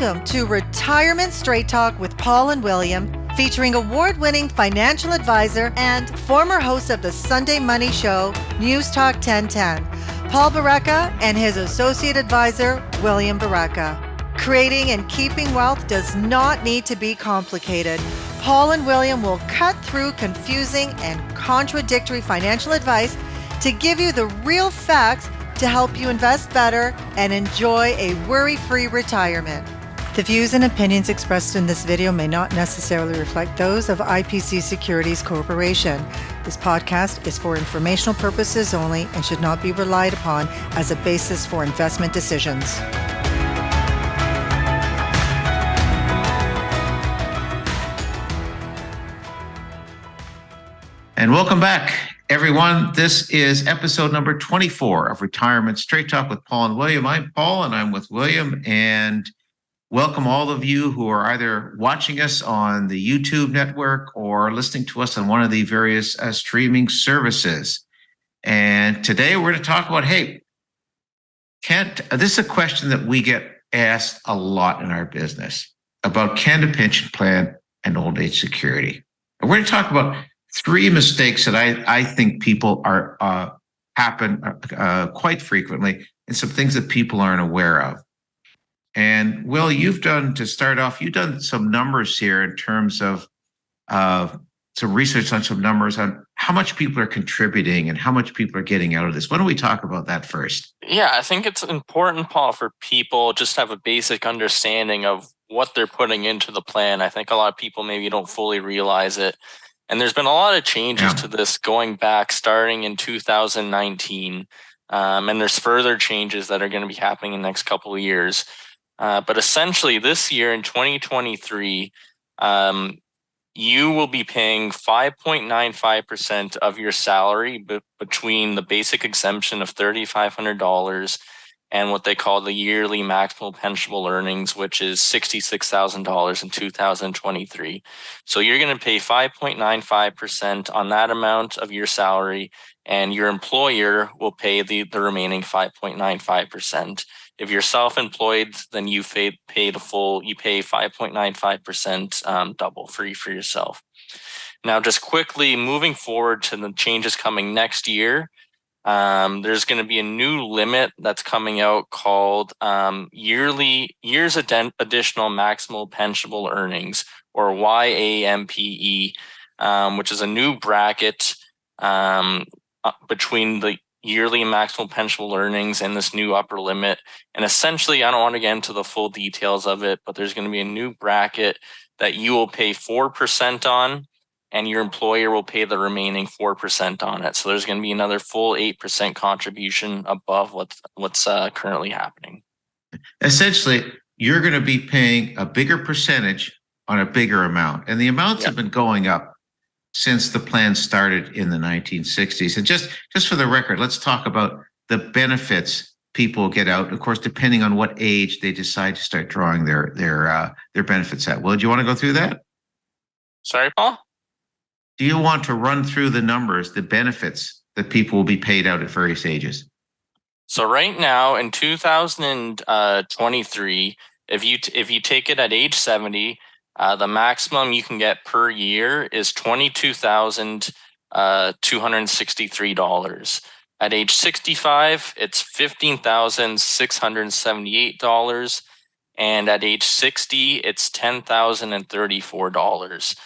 Welcome to Retirement Straight Talk with Paul and William, featuring award-winning financial advisor and former host of the Sunday Money Show, News Talk 1010, Paul Baraka, and his associate advisor, William Baraka. Creating and keeping wealth does not need to be complicated. Paul and William will cut through confusing and contradictory financial advice to give you the real facts to help you invest better and enjoy a worry-free retirement. The views and opinions expressed in this video may not necessarily reflect those of IPC Securities Corporation. This podcast is for informational purposes only and should not be relied upon as a basis for investment decisions. And welcome back, everyone. This is episode number 24 of Retirement Straight Talk with Paul and William. I'm Paul and I'm with William, and welcome all of you who are either watching us on the YouTube network or listening to us on one of the various streaming services. And today we're going to talk about, this is a question that we get asked a lot in our business about can a pension plan and old age security. And we're going to talk about three mistakes that I think people happen quite frequently, and some things that people aren't aware of. And Will, you've done some numbers here in terms of some research on some numbers on how much people are contributing and how much people are getting out of this. Why don't we talk about that first? Yeah, I think it's important, Paul, for people just to have a basic understanding of what they're putting into the plan. I think a lot of people maybe don't fully realize it. And there's been a lot of changes to this going back starting in 2019. And there's further changes that are going to be happening in the next couple of years. But essentially this year in 2023, you will be paying 5.95% of your salary between the basic exemption of $3,500 and what they call the yearly maximal pensionable earnings, which is $66,000 in 2023. So you're going to pay 5.95% on that amount of your salary, and your employer will pay the remaining 5.95%. If you're self-employed, then you pay 5.95% double free for yourself. Now, just quickly moving forward to the changes coming next year, there's going to be a new limit that's coming out called years additional maximal pensionable earnings, or YAMPE, which is a new bracket between the yearly maximal pensionable earnings and this new upper limit. And essentially, I don't want to get into the full details of it, but there's going to be a new bracket that you will pay 4% on, and your employer will pay the remaining 4% on it. So there's going to be another full 8% contribution above what's currently happening. Essentially, You're going to be paying a bigger percentage on a bigger amount. And the amounts have been going up since the plan started in the 1960s. And just for the record, let's talk about the benefits people get out, of course, depending on what age they decide to start drawing their benefits at. Will, do you want to go through that? Sorry, Paul? Do you want to run through the numbers, the benefits that people will be paid out at various ages? So right now in 2023, if you take it at age 70, the maximum you can get per year is $22,263. At age 65, it's $15,678, and at age 60, it's $10,034.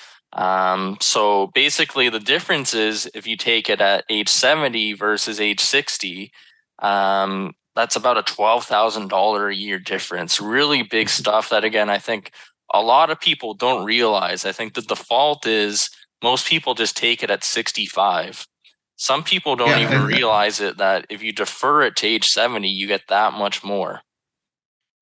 So basically the difference is if you take it at age 70 versus age 60, that's about a $12,000 a year difference. Really big stuff that, again, I think a lot of people don't realize. I think the default is most people just take it at 65. Some people don't even realize it, that if you defer it to age 70, you get that much more.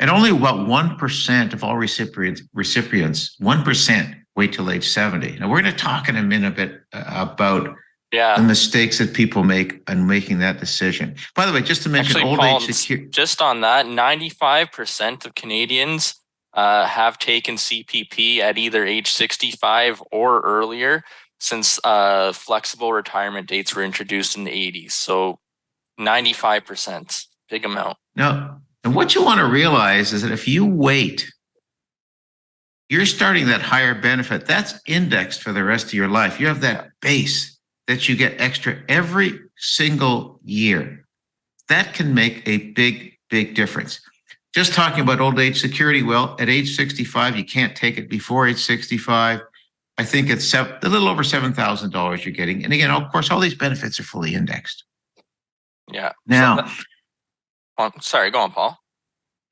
And only about 1% of all recipients, 1% wait till age 70. Now, we're going to talk in a minute about the mistakes that people make in making that decision. By the way, just to mention old age security. Just on that, 95% of Canadians have taken CPP at either age 65 or earlier since flexible retirement dates were introduced in the 80s. So 95%, big amount. Now, and what you want to realize is that if you wait you're starting that higher benefit. That's indexed for the rest of your life. You have that base that you get extra every single year. That can make a big, big difference. Just talking about old age security, well, at age 65, you can't take it before age 65. I think it's a little over $7,000 you're getting. And again, of course, all these benefits are fully indexed. Yeah. Now, sorry, go on, Paul.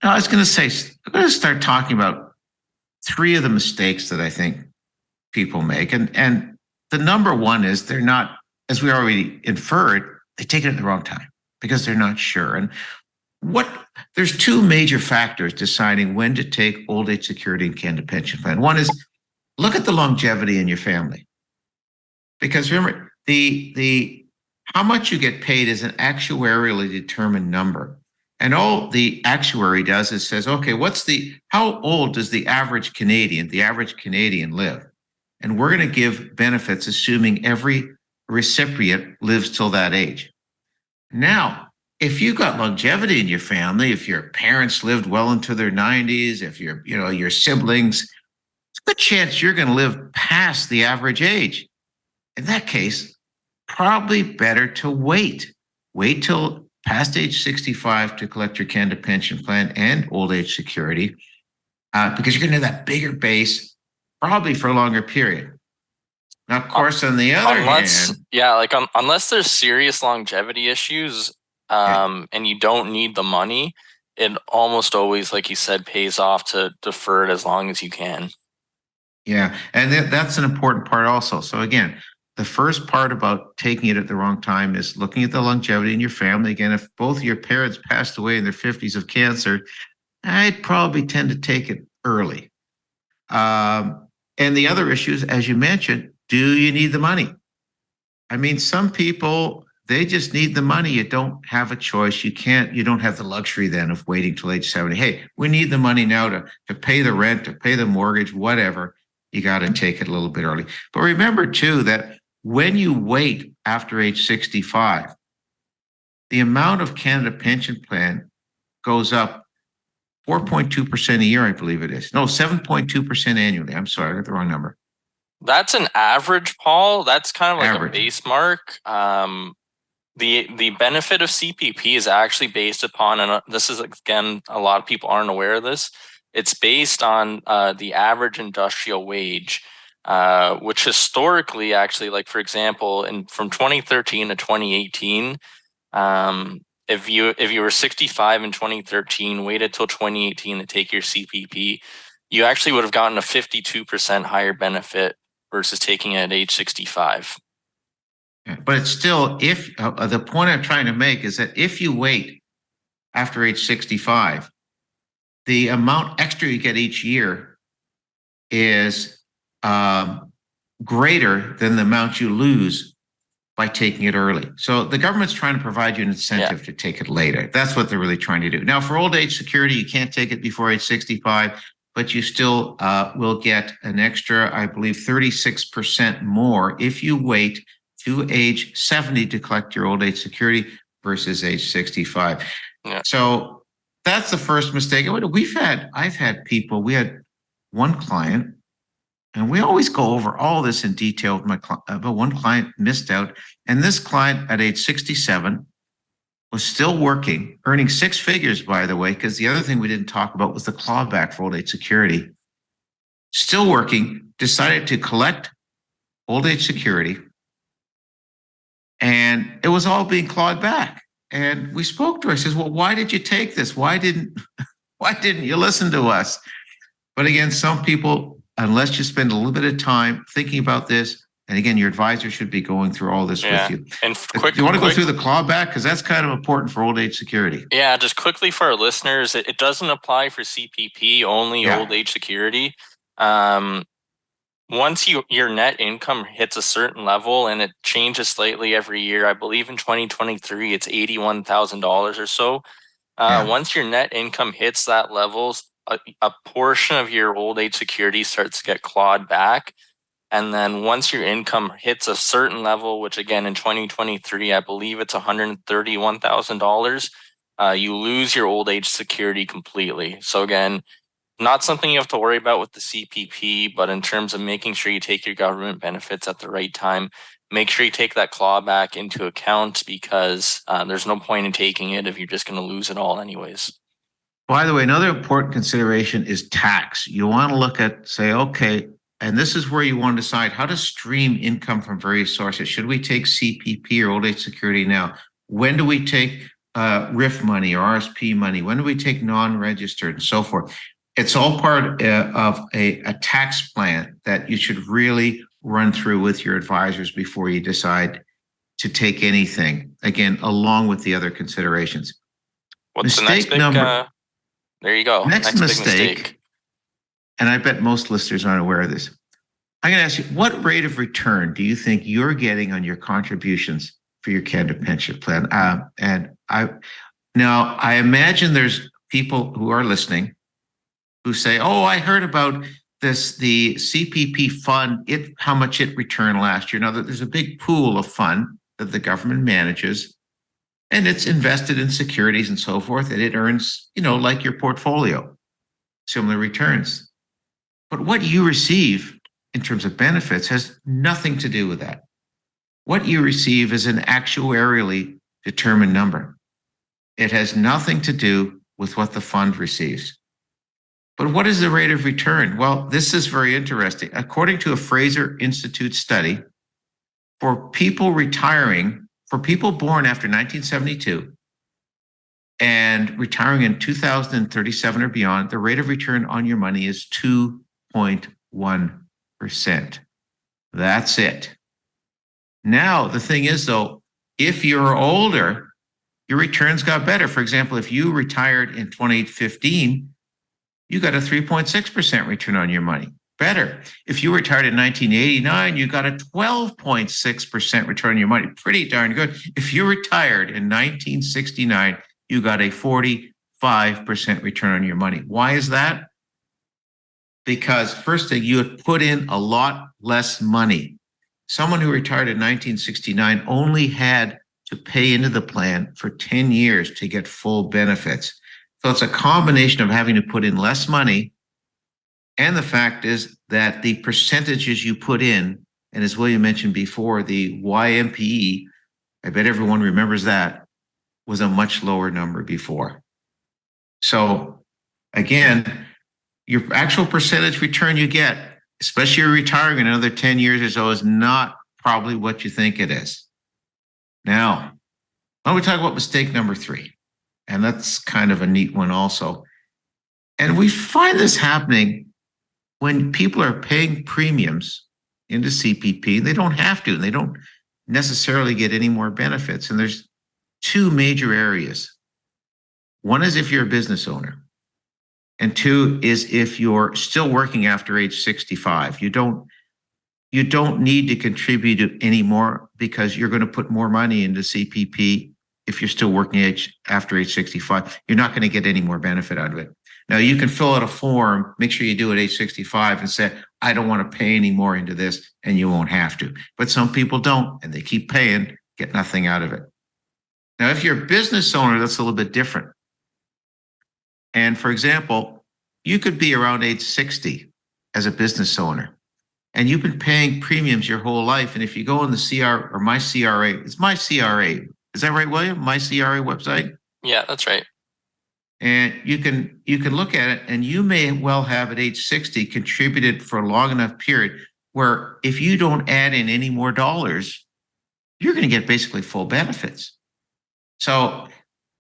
no, I was going to say, I'm going to start talking about three of the mistakes that I think people make. And the number one is they're not, as we already inferred, they take it at the wrong time because they're not sure. And there's two major factors deciding when to take old age security and Canada pension plan. One is look at the longevity in your family. Because remember, the how much you get paid is an actuarially determined number. And all the actuary does is says, okay, how old does the average Canadian live? And we're going to give benefits assuming every recipient lives till that age. Now, if you've got longevity in your family, if your parents lived well into their 90s, if your siblings, it's a good chance you're going to live past the average age. In that case, probably better to wait. Wait till past age 65 to collect your Canada pension plan and old age security, because you're going to have that bigger base probably for a longer period. Now, of course, on the other hand, unless there's serious longevity issues, and you don't need the money, it almost always, like you said, pays off to defer it as long as you can. Yeah, and that's an important part also. So again, the first part about taking it at the wrong time is looking at the longevity in your family. Again, if both of your parents passed away in their 50s of cancer, I'd probably tend to take it early. And the other issues, as you mentioned, do you need the money? I mean, some people, they just need the money. You don't have a choice. You don't have the luxury then of waiting till age 70. Hey, we need the money now to pay the rent, to pay the mortgage, whatever. You got to take it a little bit early. But remember too, that when you wait after age 65, the amount of Canada pension plan goes up 4.2% a year, I believe it is. No, 7.2% annually. I'm sorry, I got the wrong number. That's an average, Paul. That's kind of like Average. a base mark. The benefit of CPP is actually based upon, and this is, again, a lot of people aren't aware of this. It's based on the average industrial wage, which historically, actually, like for example, from 2013 to 2018, if you were 65 in 2013, waited till 2018 to take your CPP, you actually would have gotten a 52% higher benefit versus taking it at age 65. But it's still, if the point I'm trying to make is that if you wait after age 65, the amount extra you get each year is greater than the amount you lose by taking it early. So the government's trying to provide you an incentive to take it later. That's what they're really trying to do. Now, for old age security, you can't take it before age 65, but you still will get an extra, I believe, 36% more if you wait to age 70 to collect your old age security versus age 65. Yeah. So that's the first mistake. I've had people, we had one client, and we always go over all this in detail with my client, but one client missed out. And this client at age 67 was still working, earning six figures, by the way, because the other thing we didn't talk about was the clawback for old age security. Still working, decided to collect old age security, and it was all being clawed back. And we spoke to her. I says, well, why did you take this? Why didn't you listen to us? But again, some people, unless you spend a little bit of time thinking about this, and again, your advisor should be going through all this with you. And do you want to go through the clawback? Because that's kind of important for old age security. Yeah, just quickly for our listeners, it doesn't apply for CPP, only old age security. Once your net income hits a certain level, and it changes slightly every year, I believe in 2023, it's $81,000 or so. Once your net income hits that level, a portion of your old age security starts to get clawed back. And then once your income hits a certain level, which again, in 2023, I believe it's $131,000, you lose your old age security completely. So again, Not something you have to worry about with the CPP, but in terms of making sure you take your government benefits at the right time, make sure you take that clawback into account, because there's no point in taking it if you're just going to lose it all anyways. By the way, another important consideration is tax. You want to look at, say, okay, and this is where you want to decide how to stream income from various sources. Should we take CPP or old age security now? When do we take RIF money or RSP money? When do we take non-registered and so forth? It's all part of a tax plan that you should really run through with your advisors before you decide to take anything, again, along with the other considerations. What's the next big number? There you go. Next mistake, and I bet most listeners aren't aware of this. I'm going to ask you, what rate of return do you think you're getting on your contributions for your Canada pension plan? I imagine there's people who are listening who say, "Oh, I heard about this, the CPP fund, how much it returned last year." Now, that there's a big pool of fund that the government manages, and it's invested in securities and so forth, and it earns, like your portfolio, similar returns. But what you receive in terms of benefits has nothing to do with that. What you receive is an actuarially determined number. It has nothing to do with what the fund receives. But what is the rate of return? Well, this is very interesting. According to a Fraser Institute study, for people born after 1972 and retiring in 2037 or beyond, the rate of return on your money is 2.1%. That's it. Now, the thing is, though, if you're older, your returns got better. For example, if you retired in 2015, you got a 3.6% return on your money. Better. If you retired in 1989, you got a 12.6% return on your money. Pretty darn good. If you retired in 1969, you got a 45% return on your money. Why is that? Because first thing, you had put in a lot less money. Someone who retired in 1969 only had to pay into the plan for 10 years to get full benefits. So it's a combination of having to put in less money, and the fact is that the percentages you put in, and as William mentioned before, the YMPE, I bet everyone remembers that, was a much lower number before. So again, your actual percentage return you get, especially you're retiring in another 10 years or so, is not probably what you think it is. Now, why don't we talk about mistake number 3? And that's kind of a neat one also. And we find this happening when people are paying premiums into CPP. They don't have to, and they don't necessarily get any more benefits. And there's 2 major areas. One is if you're a business owner, and 2 is if you're still working after age 65. You don't need to contribute any more because you're going to put more money into CPP. If you're still working after age 65, you're not going to get any more benefit out of it. Now, you can fill out a form, make sure you do it at age 65 and say, I don't want to pay any more into this, and you won't have to. But some people don't, and they keep paying, get nothing out of it. Now, if you're a business owner, that's a little bit different. And for example, you could be around age 60 as a business owner, and you've been paying premiums your whole life. And if you go on the CR or my CRA, it's my CRA. Is that right, William? My CRA website? Yeah, that's right. And you can look at it, and you may well have at age 60 contributed for a long enough period where if you don't add in any more dollars, you're going to get basically full benefits. So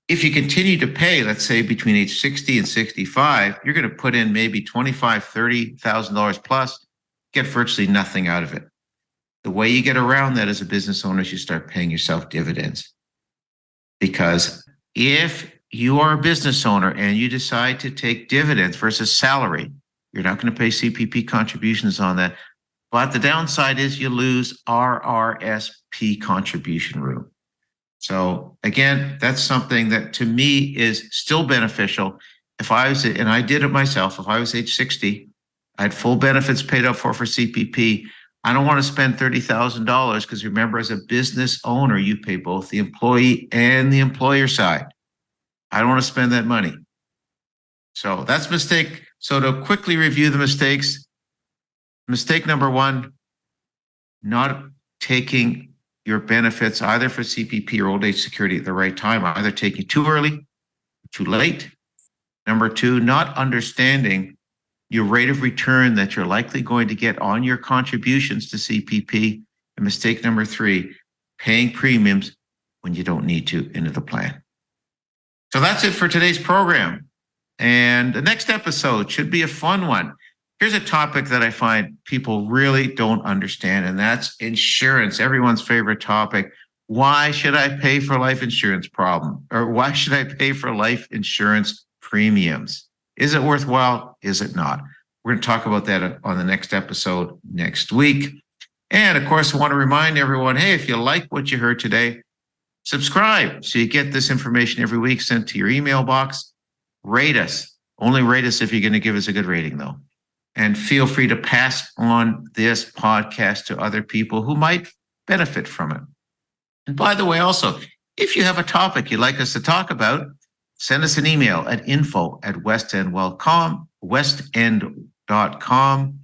if you continue to pay, let's say between age 60 and 65, you're going to put in maybe $25,000, $30,000 plus, get virtually nothing out of it. The way you get around that as a business owner is you start paying yourself dividends. Because if you are a business owner and you decide to take dividends versus salary, you're not going to pay CPP contributions on that. But the downside is you lose RRSP contribution room. So again, that's something that to me is still beneficial. If I was, and I did it myself, if I was age 60, I had full benefits paid up for CPP. I don't want to spend $30,000 because remember, as a business owner, you pay both the employee and the employer side. I don't want to spend that money. So that's mistake. So to quickly review the mistakes, mistake number one, not taking your benefits either for CPP or old age security at the right time, either taking too early, too late. Number two, not understanding your rate of return that you're likely going to get on your contributions to CPP. And mistake number three, paying premiums when you don't need to into the plan. So that's it for today's program. And the next episode should be a fun one. Here's a topic that I find people really don't understand, and that's insurance, everyone's favorite topic. Why should I pay for life insurance problem? Or why should I pay for life insurance premiums? Is it worthwhile? Is it not? We're going to talk about that on the next episode next week. And of course, I want to remind everyone, hey, if you like what you heard today, subscribe so you get this information every week sent to your email box. Rate us. Only rate us if you're going to give us a good rating, though. And feel free to pass on this podcast to other people who might benefit from it. And by the way, also, if you have a topic you'd like us to talk about, send us an email at info@westendwealth.com.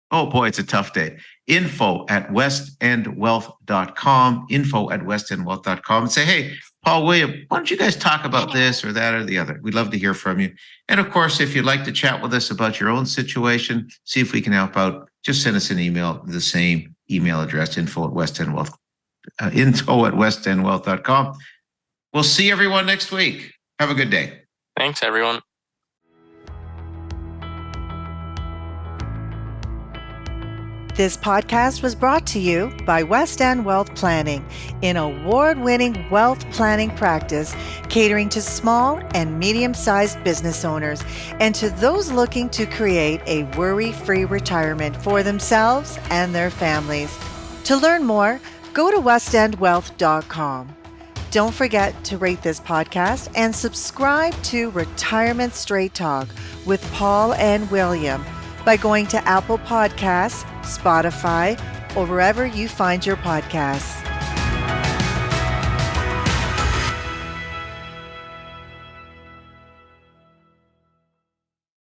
Oh boy, it's a tough day. info@westendwealth.com, info@westendwealth.com, and say, hey, Paul, William, why don't you guys talk about this or that or the other? We'd love to hear from you. And of course, if you'd like to chat with us about your own situation, see if we can help out, just send us an email, the same email address, info@westendwealth.com. We'll see everyone next week. Have a good day. Thanks, everyone. This podcast was brought to you by West End Wealth Planning, an award-winning wealth planning practice catering to small and medium-sized business owners and to those looking to create a worry-free retirement for themselves and their families. To learn more, go to westendwealth.com. Don't forget to rate this podcast and subscribe to Retirement Straight Talk with Paul and William by going to Apple Podcasts, Spotify, or wherever you find your podcasts.